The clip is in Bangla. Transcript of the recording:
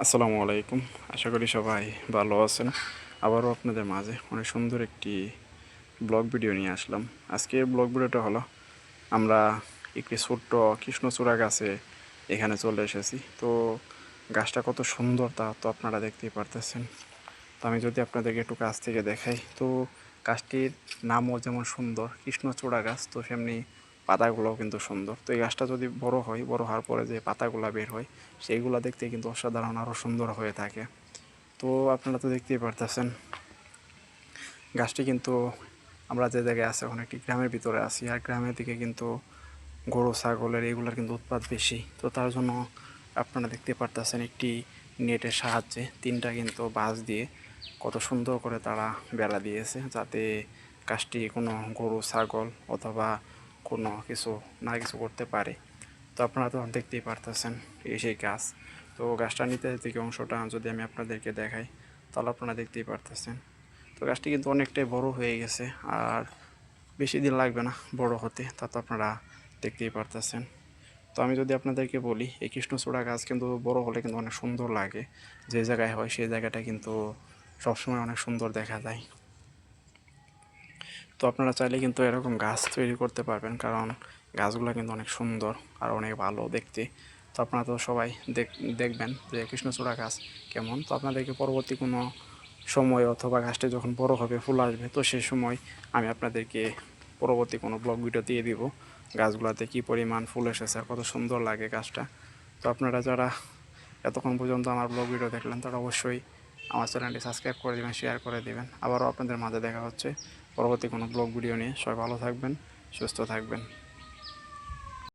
আসসালামু আলাইকুম। আশা করি সবাই ভালো আছেন। আবারও আপনাদের মাঝে অনেক সুন্দর একটি ব্লগ ভিডিও নিয়ে আসলাম। আজকের ব্লগ ভিডিওটা হলো আমরা একটি ছোট্ট কৃষ্ণচূড়া গাছে এখানে চলে এসেছি। তো গাছটা কত সুন্দর তা তো আপনারা দেখতেই পারতেছেন। তো আমি যদি আপনাদেরকে একটু কাছ থেকে দেখাই, তো গাছটির নামও যেমন সুন্দর কৃষ্ণচূড়া গাছ, তো সেমনি পাতাগুলোও কিন্তু সুন্দর। তো এই গাছটা যদি বড় হয়, বড় হওয়ার পরে যে পাতাগুলো বের হয় সেইগুলো দেখতে কিন্তু অসাধারণ আরও সুন্দর হয়ে থাকে। তো আপনারা তো দেখতেই পারতেছেন গাছটি কিন্তু আমরা যে জায়গায় আছি এখন একটি গ্রামের ভিতরে আছি, আর গ্রামের দিকে কিন্তু গরু ছাগলের এগুলোর কিন্তু উৎপাত বেশি। তো তার জন্য আপনারা দেখতে পারতেছেন একটি নেটের সাহায্যে তিনটা কিন্তু বাঁশ দিয়ে কত সুন্দর করে তারা বেড়া দিয়েছে, যাতে গাছটি কোনো গরু ছাগল অথবা কোনো কিছু না কিছু করতে পারে। তো আপনারা তো দেখতেই পারতেছেন এই সেই গাছ। তো গাছটা নিতে থেকে অংশটা যদি আমি আপনাদেরকে দেখাই, তাহলে আপনারা দেখতেই পারতেছেন। তো গাছটি কিন্তু অনেকটাই বড় হয়ে গেছে, আর বেশি দিন লাগবে না বড় হতে, তা তো আপনারা দেখতেই পারতেছেন। তো আমি যদি আপনাদেরকে বলি, এই কৃষ্ণচূড়া গাছ কিন্তু বড় হলে কিন্তু অনেক সুন্দর লাগে। যে জায়গায় হয় সেই জায়গাটা কিন্তু সবসময় অনেক সুন্দর দেখা যায়। তো আপনারা চাইলে কিন্তু এরকম গাছ তৈরি করতে পারবেন, কারণ গাছগুলো কিন্তু অনেক সুন্দর আর অনেক ভালো দেখতে। তো আপনারা তো সবাই দেখবেন যে কৃষ্ণচূড়া গাছ কেমন। তো আপনাদেরকে পরবর্তী কোনো সময় অথবা গাছটা যখন বড় হবে, ফুল আসবে, তো সেই সময় আমি আপনাদেরকে পরবর্তী কোনো ব্লগ ভিডিও দিয়ে দিব গাছগুলোতে কী পরিমাণ ফুল এসেছে আর কত সুন্দর লাগে গাছটা। তো আপনারা যারা এতক্ষণ পর্যন্ত আমার ব্লগ ভিডিও দেখলেন, তারা অবশ্যই আমার চ্যানেলটি সাবস্ক্রাইব করে দেবেন, শেয়ার করে দেবেন। আবারও আপনাদের মাঝে দেখা হচ্ছে পরবর্তী কোনো ব্লগ ভিডিও নিয়ে। সবাই ভালো থাকবেন, সুস্থ থাকবেন।